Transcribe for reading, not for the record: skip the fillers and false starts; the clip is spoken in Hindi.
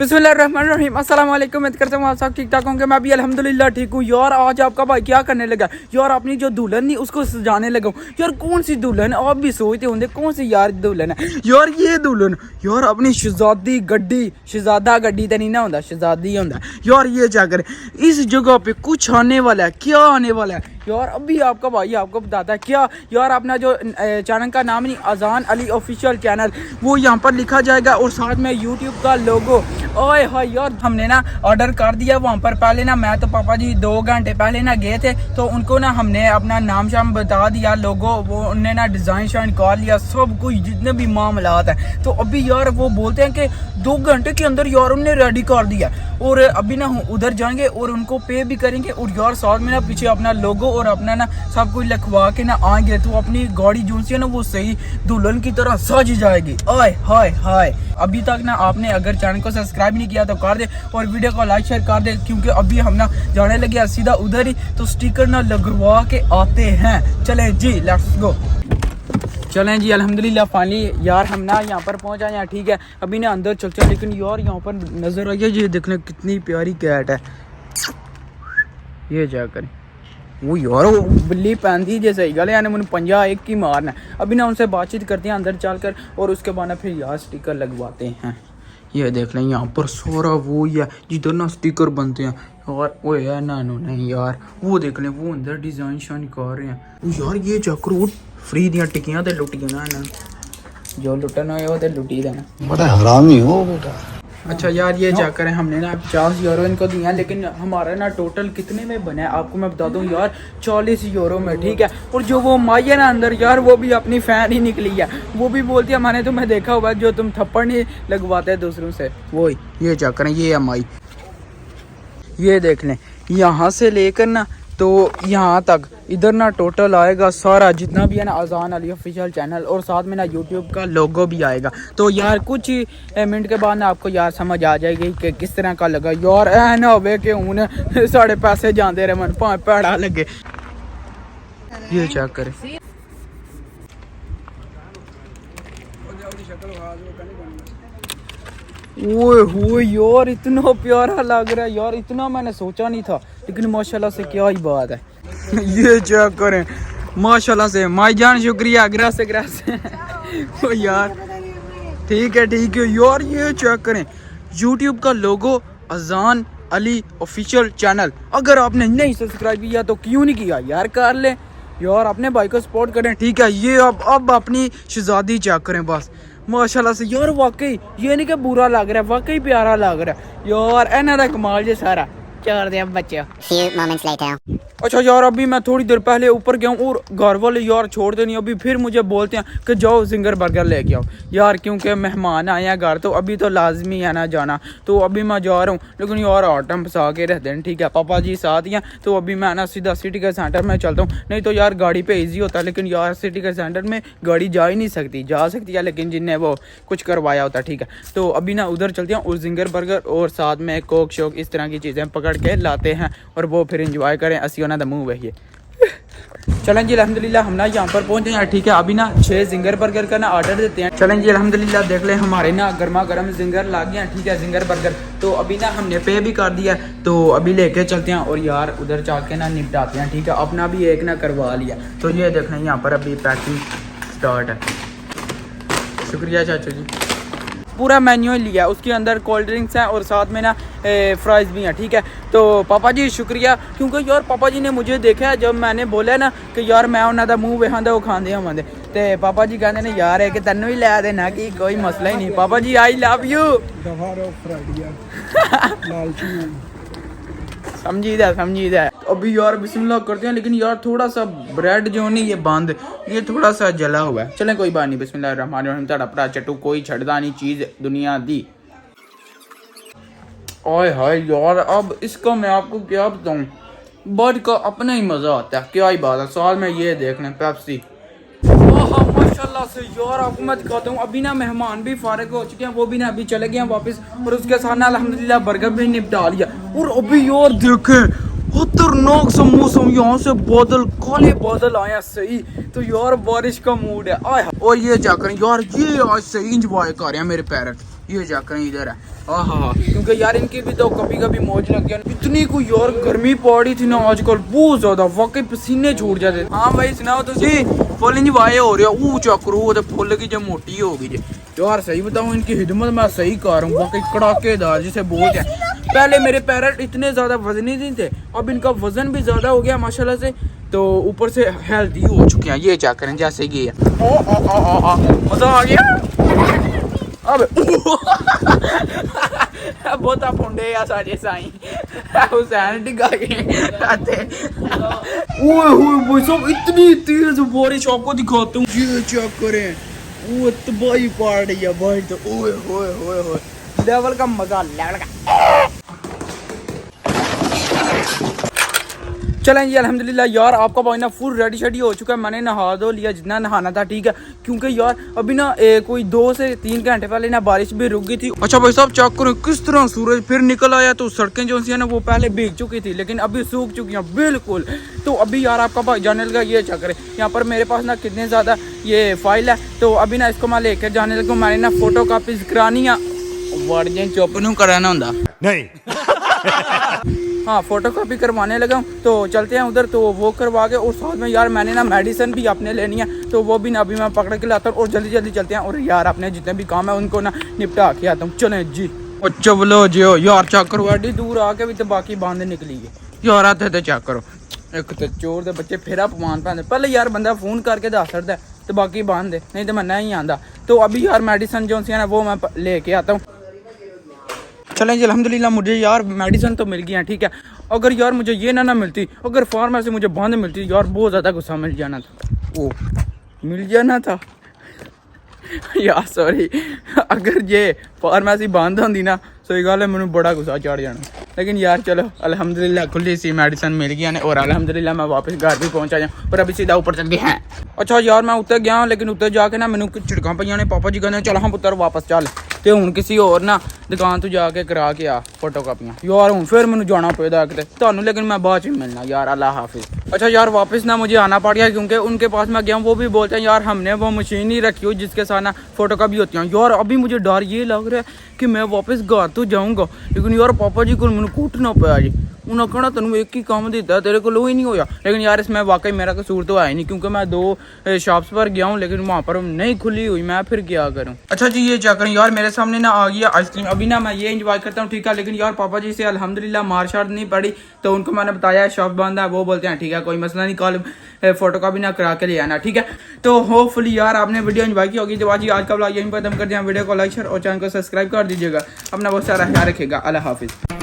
बिस्मिल्लाहिर्रहमानिर्रहीम अस्सलाम वालेकुम। उम्मीद करता हूँ आप सब ठीक ठाक होंगे। मैं भी अल्हम्दुलिल्लाह ठीक हूँ। यार आज आपका भाई क्या करने लगा यार, अपनी जो दुल्हन थी उसको सजाने लगा हूँ। यार कौन सी दुल्हन, आप भी सोचते होंगे कौन सी यार दुल्हन है। यार ये दुल्हन यार अपनी शहजादी गड्डी, शहजादा गड्डी तो नहीं ना होता, शहजादी होता यार। ये क्या करे, इस जगह पे कुछ आने वाला है। क्या आने वाला है यार, अभी आपका भाई आपको बताता है क्या। यार अपना जो चैनल का नाम नहीं, अजान अली ऑफिशियल चैनल, वो यहाँ पर लिखा जाएगा और साथ में यूट्यूब का लोगो। ओए हाँ यार, हमने ना ऑर्डर कर दिया वहाँ पर। पहले ना मैं तो पापा जी 2 घंटे पहले ना गए थे, तो उनको ना हमने अपना नाम शाम बता दिया, लोगो वो उनने ना डिज़ाइन शाइन कर लिया, सब कुछ जितने भी मामलात हैं। तो अभी यार वो बोलते हैं कि 2 घंटे के अंदर यार उनने रेडी कर दिया। और अभी ना उधर जाएंगे और उनको पे भी करेंगे, और यार साथ में ना पीछे अपना लोगो और अपना ना सब कुछ लिखवा के ना आएंगे। तो अपनी गाड़ी जो सी है ना वो सही दुल्हन की तरह सज जाएगी। आय हाय हाय। अभी तक ना आपने अगर चैनल को सब्सक्राइब नहीं किया तो कर दे, और वीडियो को लाइक शेयर कर दे, क्योंकि अभी हम ना जाने लगे सीधा उधर ही। तो स्टिकर ना लगवा के आते हैं। चलें जी, लेट्स गो। चलें जी, अल्हम्दुलिल्लाह फाइनली यार हम ना यहाँ पर पहुँच आए हैं। ठीक है, अभी ना अंदर चलते हैं, लेकिन यार यहाँ पर नज़र आई है, ये देखने कितनी प्यारी कैट है। ये क्या करें, वो यार वो बिल्ली पैंती जैसे ही गले, यानी मैंने 50 एक की मारना है। अभी ना उनसे बातचीत करते हैं अंदर चलकर, और उसके बाद ना फिर यार स्टिकर लगवाते हैं। ये देख लें यहाँ पर सारा वो ही है जिधर ना स्टिकर बनते हैं यार। वो है ना नहीं यार, वो देख लें वो अंदर डिज़ाइन शाइन कर रहे हैं। वो यार ये चक्कर फ्री दियाँ टिक्कियाँ तो लुटियाँ ना, जो लुटन हो वो तो लुटी देना। बड़ा हरामी हो बेटा। अच्छा यार ये जा करें, हमने ना 50 यूरो इनको दिया, लेकिन हमारा ना टोटल कितने में बना है आपको मैं बता दूं यार, 40 यूरो में। ठीक है, और जो वो माई है ना अंदर यार, वो भी अपनी फ़ैन ही निकली है। वो भी बोलती है मैंने तुम्हें देखा हुआ जो तुम थप्पड़ नहीं लगवाते दूसरों से, वो ही। ये जा करें, ये है माई। ये देख लें यहाँ से लेकर ना तो यहाँ तक इधर ना टोटल आएगा सारा जितना भी है ना अजान अली ऑफिशियल चैनल, और साथ में ना यूट्यूब का लोगो भी आएगा। तो यार कुछ ही मिनट के बाद ना आपको यार समझ आ जाएगी कि किस तरह का लगा। यार ऐ ना होवे कि उन्हें साढ़े पैसे जाते रहे मन पाँच पैड़ा लगे। ये चेक करें, ओए हो यार इतना प्यारा लग रहा है यार, इतना मैंने सोचा नहीं था, लेकिन माशाल्लाह से क्या ही बात है। ये चेक करें माशाल्लाह से, माई जान शुक्रिया, ग्रास ओ यार ठीक है यार। ये चेक करें यूट्यूब का लोगो, अजान अली ऑफिशियल चैनल। अगर आपने नहीं सब्सक्राइब किया तो क्यों नहीं किया यार, कर ले यार, अपने भाई को सपोर्ट करें। ठीक है, ये अब अपनी शहजादी चेक करें बस माशाल्लाह से यार। वाकई ये नहीं कि बुरा लग रहा है, वाकई प्यारा लग रहा है यार। एना दा कमाल जे सारा चार दे बच्चे। अच्छा यार, अभी मैं थोड़ी देर पहले ऊपर गया हूँ, और घर वाले यार छोड़ते नहीं। अभी फिर मुझे बोलते हैं कि जाओ जिंगर बर्गर लेके आओ यार, क्योंकि मेहमान आए हैं घर, तो अभी तो लाजमी है ना जाना। तो अभी मैं जा रहा हूँ, लेकिन यार आटम फंसा के रहते हैं। ठीक है, पापा जी साथ ही हैं, तो अभी मैं ना सीधा सिटी के सेंटर में चलता हूँ। नहीं तो यार गाड़ी पे ईजी होता है, लेकिन यार सिटी के सेंटर में गाड़ी जा ही नहीं सकती, जा सकती है लेकिन जिनने वो कुछ करवाया होता। ठीक है, तो अभी ना उधर चलते हैं और जिंगर बर्गर और साथ में कोक शोक इस तरह की चीज़ें पकड़ के लाते हैं, और वो फिर इंजॉय करें। असी होना द मूव है ये। चलें जी अल्हम्दुलिल्लाह हम ना यहाँ पर पहुँचे हैं। ठीक है, अभी ना 6 जिंगर बर्गर का ना ऑर्डर देते हैं। चलें जी अल्हम्दुलिल्लाह, देख लें हमारे ना गर्मा गर्म जिंगर ला गए हैं। ठीक है, जिंगर बर्गर तो अभी ना हमने पे भी कर दिया, तो अभी लेके चलते हैं और यार उधर चल के ना निपटाते हैं। ठीक है, अपना भी एक ना करवा लिया। तो ये देख लें यहाँ पर अभी पैकिंग स्टार्ट है। शुक्रिया चाचू जी। पूरा मेन्यू लिया, उसके अंदर कोल्ड ड्रिंक्स हैं और साथ में ना फ्राइज़ भी हैं। ठीक है, तो पापा जी शुक्रिया, क्योंकि यार पापा जी ने मुझे देखा है जब मैंने बोला ना कि यार मैं उन्होंने मूँह वेखा वो खाते होंगे, तो पापा जी कहते हैं यार है कि तेनों ही लै देना कि कोई मसला ही नहीं। पापा जी आई लव यू। समझीदा। अभी यार बिस्मिल्लाह करते हैं, लेकिन यार थोड़ा सा ब्रेड जो नहीं ये बंद, ये थोड़ा सा जला हुआ है। चलें कोई बात नहीं, बिस्मिल्लाहिर्रहमानिर्रहीम। ताड़ा अपना चट्टू कोई छड़दा नहीं चीज़ दुनिया दी। ओए हाय यार, अब इसका मैं आपको क्या बताऊँ, बर्ड का अपना ही मज़ा आता है, क्या ही बात है। साल में ये देख लें पेप्सी। माशाल्लाह से यार, आपको मैं दिखाता हूँ। अभी ना मेहमान भी फारिग हो चुके हैं, वो भी ना अभी चले गए हैं वापस, और उसके साथ ना अल्हम्दुलिल्लाह बर्गर भी निपटा लिया। और अभी यार देखें खतरनाक सा मौसम, यहाँ से बादल काले बादल आए हैं सही। तो यार बारिश का मूड है आया। और ये जाकर यार ये आज सही इंजॉय कर रहे हैं मेरे पेरेंट्स। ये जाकर इधर है। हाँ, क्योंकि यार इनकी भी तो कभी कभी मौज लग गया। इतनी कोई यार गर्मी पड़ी थी ना आजकल बहुत ज्यादा, वाकई पसीने छूट जाते। हाँ भाई सुनाओ तो जी, फुल इंज वाए हो रहा ऊ चक्कर तो फुल की जो मोटी हो गई जी। यार सही बताऊँ इनकी हिदमत मैं सही कर रहा हूँ, वाकई कड़ाकेदार जिसे बोझ है। पहले मेरे पैरेट इतने ज्यादा वजनी नहीं थे, अब इनका वजन भी ज्यादा हो गया माशाल्लाह से, तो ऊपर से हेल्दी हो चुके हैं। ये क्या करें जैसे ये है, मजा आ गया। अब बहुत फुंडे या साजे साई हुसैन डिगा के आते। ओए होए भाई साहब इतनी तेज बारिश आपको दिखाता हूँ, ये चेक करें, वो तबाही पड़ रही है भाई। तो ओए होए होए होए लेवल का मजा, लेवल का। चलें जी अल्हम्दुलिल्लाह यार आपका भाई ना फुल रेडी शेडी हो चुका है। मैंने नहा धो लिया जितना नहाना था, ठीक है, क्योंकि यार अभी ना कोई 2 से 3 घंटे पहले ना बारिश भी रुक गई थी। अच्छा भाई साहब चेक करें किस तरह सूरज फिर निकल आया, तो सड़कें जो सी है ना वो पहले भीग चुकी थी लेकिन अभी सूख चुकी हैं बिल्कुल। तो अभी यार आपका भाई जाने लगा, ये चेक करें यहाँ पर मेरे पास ना कितने ज़्यादा ये फाइल है, तो अभी ना इसको मैं लेकर जाने लगा। मैंने ना फोटो कापीज करानी है, वर्जन चुप नहीं कराना होता नहीं। हाँ फोटो कॉपी करवाने लगा हूँ, तो चलते हैं उधर, तो वो करवा के। और साथ में यार मैंने ना मेडिसिन भी अपने लेनी है, तो वो भी ना अभी मैं पकड़ के लाता हूँ और जल्दी जल्दी चलते हैं। और यार अपने जितने भी काम है उनको ना निपटा के आता हूँ। चलें जी। अच्छा बोलो जी यार चेक करो, एडी दूर आके भी तो बाकी बांध निकली है यार। आते थे चेक करो, एक तो चोर दे बच्चे फिर पमान पाते। पहले यार बंदा फोन करके दस सकता है तो बाकी बांध दे, नहीं तो मैं नहीं आंदा। तो अभी यार मेडिसिन जो सी है ना वो मैं लेके आता हूँ। चलें जी अल्हम्दुलिल्लाह मुझे यार मेडिसिन तो मिल गई है, ठीक है। अगर यार मुझे ये ना मिलती, अगर फार्मेसी मुझे बंद मिलती यार बहुत ज़्यादा गुस्सा मिल जाना था। ओ मिल जाना था यार सॉरी, अगर ये फार्मेसी बंद होती ना सही गल है मैंने बड़ा गुस्सा चढ़ जाना। लेकिन यार चलो अल्हम्दुलिल्लाह खुली सी मेडिसिन मिल गई है और अल्हम्दुलिल्लाह मैं वापस घर भी पहुंचा जाऊँ। पर अभी सीधा ऊपर चल गए हैं। अच्छा यार मैं उत्तर गया लेकिन उत्तर जाके ना मैंने झिड़कां पईयां ने, पापा जी कहते चल हम पुत्तर वापस चल, तो हूँ किसी और ना दुकान तो जाके करा के आ फोटो कापियाँ यार। हूँ फिर मैंने जाना पेदा किते ਤੁਹਾਨੂੰ, लेकिन मैं बाद में मिलना यार, अल्लाह हाफिज़। अच्छा यार वापस ना मुझे आना पड़ गया क्योंकि उनके पास मैं गया हूँ, वो भी बोलते हैं यार हमने वो मशीन ही रखी हो जिसके साथ ना फोटो कापी होती है। यार अभी मुझे डर ये लग रहा है कि मैं वापस घर तो जाऊँगा, लेकिन यार पापा जी को मैंने कूटना पाया जी। उन्होंने कहना तेन एक ही काम दिता तेरे को ही नहीं होया। लेकिन यार इसमें वाकई मेरा कसूर तो है नहीं, क्योंकि मैं 2 शॉप्स पर गया हूँ लेकिन वहाँ पर नहीं खुली हुई, मैं फिर क्या करूँ। अच्छा जी ये क्या करें यार मेरे सामने ना आ गया आइसक्रीम। अभी ना मैं ये इंजॉय करता हूँ, ठीक है, लेकिन यार पापा जी से अल्हम्दुलिल्लाह मार शार नहीं पड़ी। तो उनको मैंने बताया शॉप बंद है, वो बोलते हैं ठीक है कोई मसला नहीं, कल फोटो का भी ना करा के ले आना, ठीक है। तो होपफुली यार आपने वीडियो एंजॉय की होगी। तो आज का ब्लॉग यहीं पर खत्म कर दिया। वीडियो को लाइक शेयर और चैनल को सब्सक्राइब कर दीजिएगा। अपना बहुत सारा ख्याल रखिएगा। अल्लाह हाफिज़।